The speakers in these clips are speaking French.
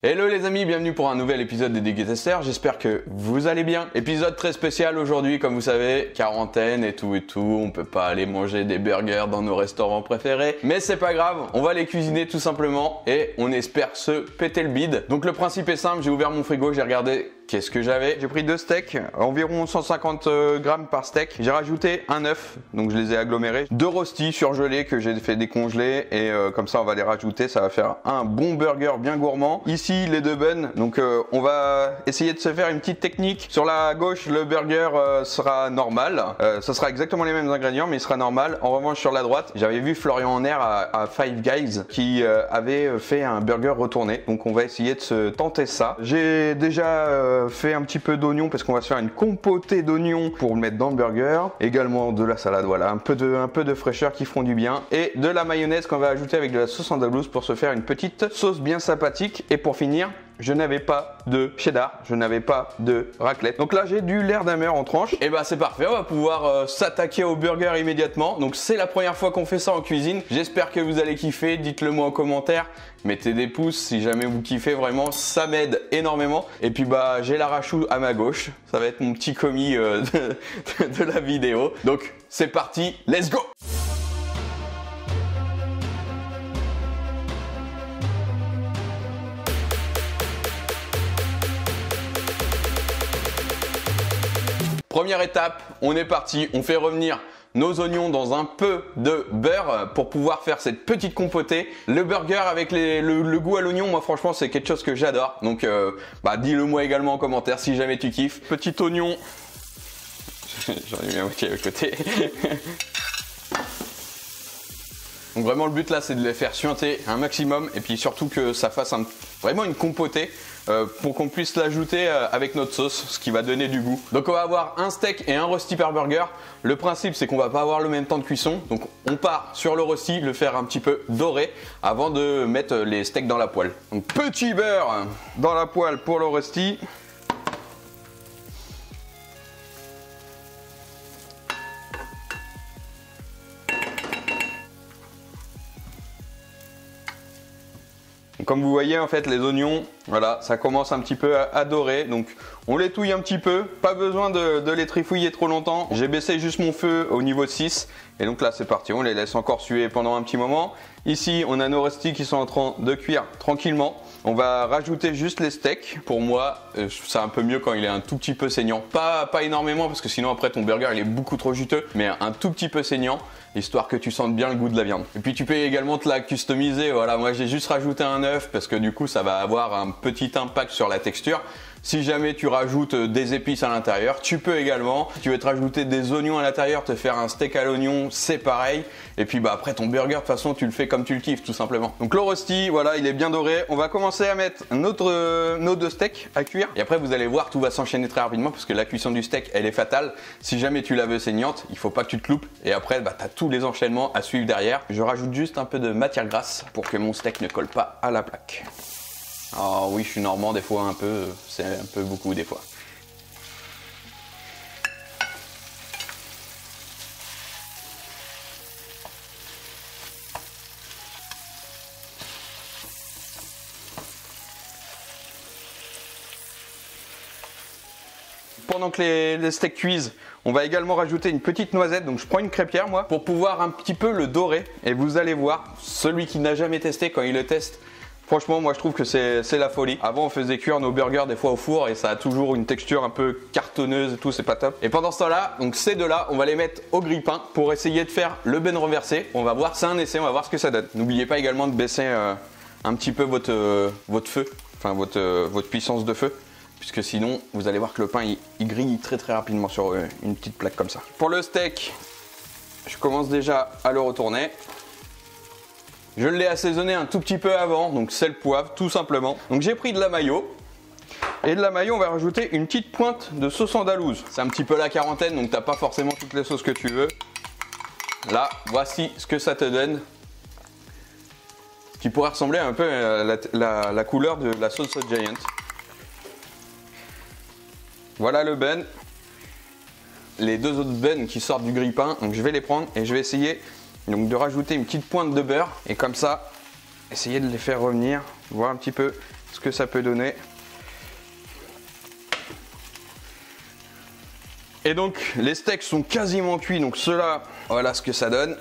Hello les amis, bienvenue pour un nouvel épisode des Déguetesters, j'espère que vous allez bien. Épisode très spécial aujourd'hui, comme vous savez, quarantaine et tout, on peut pas aller manger des burgers dans nos restaurants préférés. Mais c'est pas grave, on va les cuisiner tout simplement et on espère se péter le bide. Donc le principe est simple, j'ai ouvert mon frigo, j'ai regardé qu'est-ce que j'avais. J'ai pris 2 steaks, environ 150 grammes par steak. J'ai rajouté un œuf, donc je les ai agglomérés. 2 rostis surgelés que j'ai fait décongeler et comme ça on va les rajouter, ça va faire un bon burger bien gourmand. Ici les 2 buns, donc on va essayer de se faire une petite technique. Sur la gauche le burger sera normal, ça sera exactement les mêmes ingrédients mais il sera normal. En revanche sur la droite, j'avais vu Florian Henner à Five Guys qui avait fait un burger retourné, donc on va essayer de se tenter ça. J'ai déjà fait un petit peu d'oignon parce qu'on va se faire une compotée d'oignons pour le mettre dans le burger. Également de la salade, voilà, un peu de fraîcheur qui font du bien et de la mayonnaise qu'on va ajouter avec de la sauce andalouse pour se faire une petite sauce bien sympathique. Et pour finir, je n'avais pas de cheddar, je n'avais pas de raclette. Donc là j'ai du Leerdammer en tranche. Et bah c'est parfait, on va pouvoir s'attaquer au burger immédiatement. Donc c'est la première fois qu'on fait ça en cuisine. J'espère que vous allez kiffer, dites-le moi en commentaire. Mettez des pouces si jamais vous kiffez, vraiment ça m'aide énormément. Et puis bah j'ai l'arrachou à ma gauche, ça va être mon petit commis de la vidéo. Donc c'est parti, let's go! Première étape, on est parti, on fait revenir nos oignons dans un peu de beurre pour pouvoir faire cette petite compotée. Le burger avec le goût à l'oignon, moi franchement c'est quelque chose que j'adore. Donc dis-le moi également en commentaire si jamais tu kiffes. Petit oignon, j'en ai mis à moitié à côté. Donc vraiment le but là c'est de les faire suinter un maximum et puis surtout que ça fasse vraiment une compotée pour qu'on puisse l'ajouter avec notre sauce, ce qui va donner du goût. Donc on va avoir un steak et un rosti par burger. Le principe c'est qu'on va pas avoir le même temps de cuisson, donc on part sur le rosti, le faire un petit peu doré avant de mettre les steaks dans la poêle. Donc petit beurre dans la poêle pour le rosti. Comme vous voyez en fait les oignons, voilà, ça commence un petit peu à dorer, donc on les touille un petit peu, pas besoin de les trifouiller trop longtemps. J'ai baissé juste mon feu au niveau de 6 et donc là c'est parti, on les laisse encore suer pendant un petit moment. Ici on a nos rostis qui sont en train de cuire tranquillement. On va rajouter juste les steaks. Pour moi, c'est un peu mieux quand il est un tout petit peu saignant. Pas énormément parce que sinon après ton burger il est beaucoup trop juteux, mais un tout petit peu saignant, histoire que tu sentes bien le goût de la viande. Et puis tu peux également te la customiser. Voilà, moi j'ai juste rajouté un œuf parce que du coup ça va avoir un petit impact sur la texture. Si jamais tu rajoutes des épices à l'intérieur, tu peux également. Si tu veux te rajouter des oignons à l'intérieur, te faire un steak à l'oignon, c'est pareil. Et puis après ton burger, de toute façon, tu le fais comme tu le kiffes, tout simplement. Donc le rosti, voilà, il est bien doré. On va commencer à mettre nos 2 steaks à cuire. Et après, vous allez voir, tout va s'enchaîner très rapidement parce que la cuisson du steak, elle est fatale. Si jamais tu la veux saignante, il faut pas que tu te loupes. Et après, tu as tous les enchaînements à suivre derrière. Je rajoute juste un peu de matière grasse pour que mon steak ne colle pas à la plaque. Ah oui, je suis normand des fois un peu, c'est un peu beaucoup des fois. Pendant que les steaks cuisent, on va également rajouter une petite noisette. Donc je prends une crêpière moi pour pouvoir un petit peu le dorer. Et vous allez voir, celui qui n'a jamais testé, quand il le teste, franchement, moi je trouve que c'est la folie. Avant, on faisait cuire nos burgers des fois au four et ça a toujours une texture un peu cartonneuse et tout, c'est pas top. Et pendant ce temps-là, donc ces deux-là, on va les mettre au grille-pain pour essayer de faire le ben renversé. On va voir, c'est un essai, on va voir ce que ça donne. N'oubliez pas également de baisser un petit peu votre feu, enfin votre puissance de feu, puisque sinon, vous allez voir que le pain il grille très rapidement sur une petite plaque comme ça. Pour le steak, je commence déjà à le retourner. Je l'ai assaisonné un tout petit peu avant, donc sel, poivre, tout simplement. Donc j'ai pris de la mayo. Et de la mayo, on va rajouter une petite pointe de sauce andalouse. C'est un petit peu la quarantaine, donc t'as pas forcément toutes les sauces que tu veux. Là, voici ce que ça te donne. Qui pourrait ressembler un peu à la couleur de la sauce Giant. Voilà le bun. Les 2 autres buns qui sortent du grille-pain, donc je vais les prendre et je vais essayer donc de rajouter une petite pointe de beurre et comme ça essayer de les faire revenir, voir un petit peu ce que ça peut donner. Et donc les steaks sont quasiment cuits, donc ceux-là, voilà ce que ça donne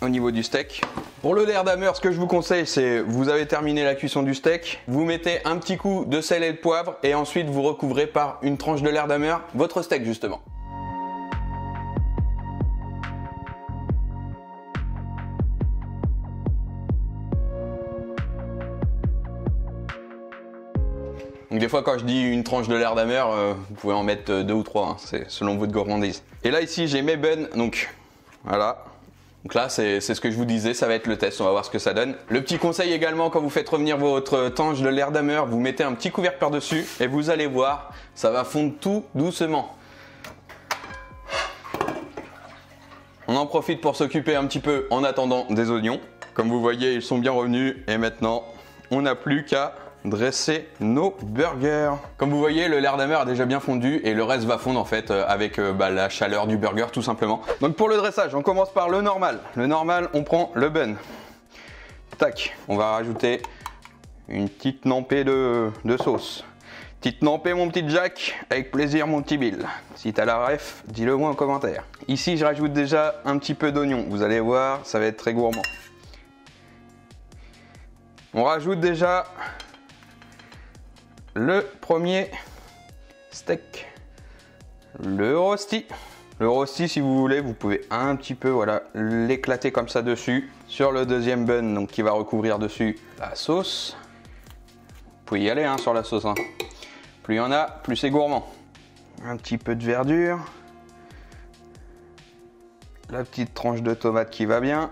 au niveau du steak. Pour le Leerdammer, ce que je vous conseille, c'est vous avez terminé la cuisson du steak, vous mettez un petit coup de sel et de poivre et ensuite vous recouvrez par une tranche de Leerdammer votre steak justement. Donc des fois quand je dis une tranche de Leerdammer, vous pouvez en mettre 2 ou 3, hein, c'est selon votre gourmandise. Et là ici j'ai mes buns, donc voilà. Donc là c'est ce que je vous disais, ça va être le test, on va voir ce que ça donne. Le petit conseil également, quand vous faites revenir votre tranche de Leerdammer, vous mettez un petit couvercle par-dessus et vous allez voir, ça va fondre tout doucement. On en profite pour s'occuper un petit peu en attendant des oignons. Comme vous voyez, ils sont bien revenus et maintenant on n'a plus qu'à dresser nos burgers. Comme vous voyez, le Leerdammer a déjà bien fondu et le reste va fondre en fait avec la chaleur du burger tout simplement. Donc pour le dressage, on commence par le normal. Le normal, on prend le bun. Tac, on va rajouter une petite nampée de sauce. Petite nampée mon petit Jack, avec plaisir mon petit Bill. Si t'as la ref, dis-le moi en commentaire. Ici, je rajoute déjà un petit peu d'oignon. Vous allez voir, ça va être très gourmand. On rajoute déjà le premier steak, le rosti. Le rosti, si vous voulez, vous pouvez un petit peu l'éclater comme ça dessus sur le deuxième bun, donc qui va recouvrir dessus la sauce. Vous pouvez y aller sur la sauce. Plus il y en a, plus c'est gourmand. Un petit peu de verdure, la petite tranche de tomate qui va bien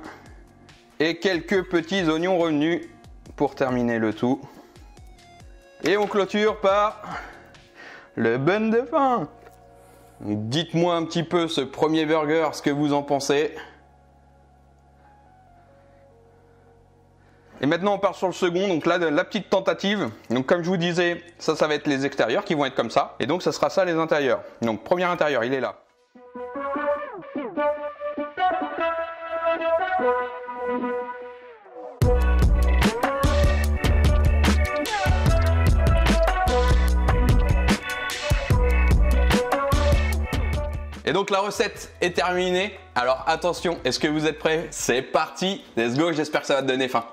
et quelques petits oignons revenus pour terminer le tout. Et on clôture par le bun de fin. Dites-moi un petit peu ce premier burger, ce que vous en pensez. Et maintenant on part sur le second, donc là la petite tentative. Donc comme je vous disais, ça va être les extérieurs qui vont être comme ça. Et donc ça sera ça les intérieurs. Donc premier intérieur, il est là. Et donc la recette est terminée. Alors attention, est-ce que vous êtes prêts? C'est parti, let's go, j'espère que ça va te donner faim.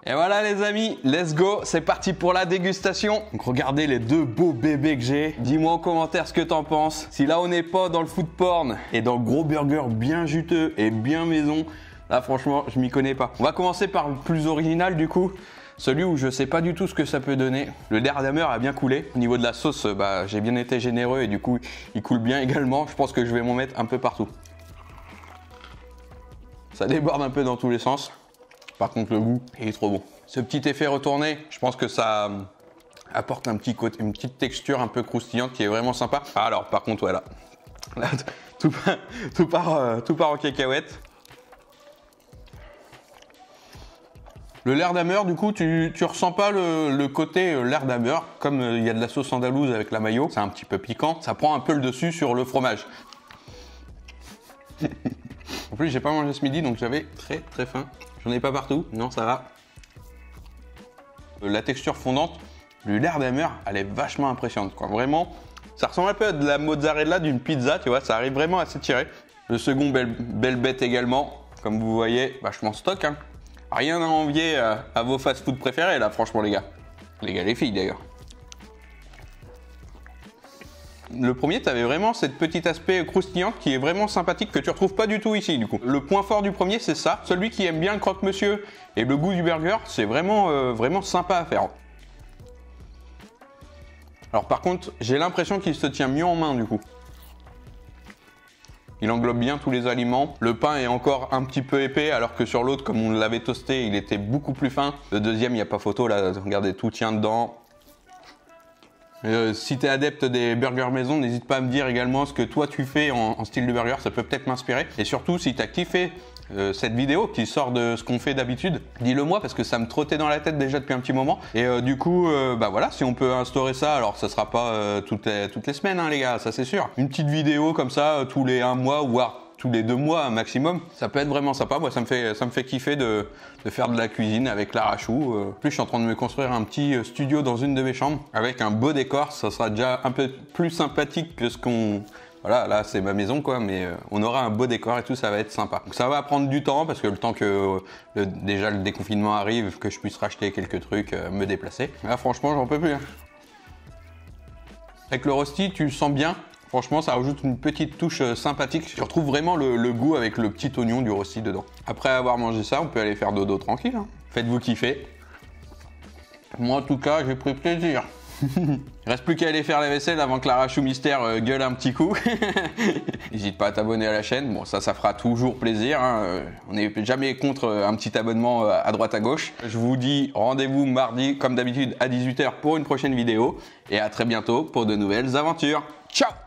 Et voilà les amis, let's go, c'est parti pour la dégustation. Donc regardez les deux beaux bébés que j'ai. Dis-moi en commentaire ce que t'en penses. Si là on n'est pas dans le food porn et dans le gros burger bien juteux et bien maison, là franchement je m'y connais pas. On va commencer par le plus original du coup. Celui où je sais pas du tout ce que ça peut donner. Le Leerdammer a bien coulé. Au niveau de la sauce, j'ai bien été généreux et du coup il coule bien également. Je pense que je vais m'en mettre un peu partout. Ça déborde un peu dans tous les sens. Par contre le goût, il est trop bon. Ce petit effet retourné, je pense que ça apporte un petit côté, une petite texture un peu croustillante qui est vraiment sympa. Alors par contre voilà, là, tout part en cacahuète. Le Leerdammer, du coup, tu ressens pas le côté Leerdammer, comme il y a de la sauce andalouse avec la mayo, c'est un petit peu piquant, ça prend un peu le dessus sur le fromage. En plus, j'ai pas mangé ce midi, donc j'avais très faim. J'en ai pas partout, non, ça va. La texture fondante du Leerdammer, elle est vachement impressionnante, quoi. Vraiment, ça ressemble un peu à de la mozzarella d'une pizza, tu vois, ça arrive vraiment à s'étirer. Le second, belle bête également, comme vous voyez, vachement stock, hein. Rien à envier à vos fast-food préférés, là, franchement, les gars. Les filles, d'ailleurs. Le premier, tu avais vraiment cette petit aspect croustillant qui est vraiment sympathique, que tu retrouves pas du tout ici, du coup. Le point fort du premier, c'est ça. Celui qui aime bien le croque-monsieur et le goût du burger, c'est vraiment, vraiment sympa à faire. Alors par contre, j'ai l'impression qu'il se tient mieux en main, du coup. Il englobe bien tous les aliments. Le pain est encore un petit peu épais, alors que sur l'autre, comme on l'avait toasté, il était beaucoup plus fin. Le deuxième, il n'y a pas photo, là, regardez, tout tient dedans. Si tu es adepte des burgers maison, n'hésite pas à me dire également ce que toi tu fais en style de burger, ça peut peut-être m'inspirer. Et surtout, si tu as kiffé cette vidéo qui sort de ce qu'on fait d'habitude, dis-le moi parce que ça me trottait dans la tête déjà depuis un petit moment. Et du coup, bah voilà, si on peut instaurer ça, alors ça sera pas toutes les semaines, hein, les gars, ça c'est sûr. Une petite vidéo comme ça tous les 1 mois, voire tous les 2 mois maximum, ça peut être vraiment sympa. Moi, ça me fait kiffer de faire de la cuisine avec l'arrachou. En plus, je suis en train de me construire un petit studio dans une de mes chambres avec un beau décor. Ça sera déjà un peu plus sympathique que ce qu'on... Voilà, là c'est ma maison quoi, mais on aura un beau décor et tout, ça va être sympa. Donc ça va prendre du temps parce que le temps que déjà le déconfinement arrive, que je puisse racheter quelques trucs, me déplacer. Là franchement, j'en peux plus. Hein. Avec le rosti, tu le sens bien. Franchement, ça rajoute une petite touche sympathique. Tu retrouves vraiment le goût avec le petit oignon du rosti dedans. Après avoir mangé ça, on peut aller faire dodo tranquille. Hein. Faites-vous kiffer. Moi, en tout cas, j'ai pris plaisir. Il reste plus qu'à aller faire la vaisselle avant que l'arrachou mystère gueule un petit coup. N'hésite pas à t'abonner à la chaîne. Bon, ça fera toujours plaisir. Hein. On n'est jamais contre un petit abonnement à droite à gauche. Je vous dis rendez-vous mardi, comme d'habitude, à 18 h pour une prochaine vidéo. Et à très bientôt pour de nouvelles aventures. Ciao!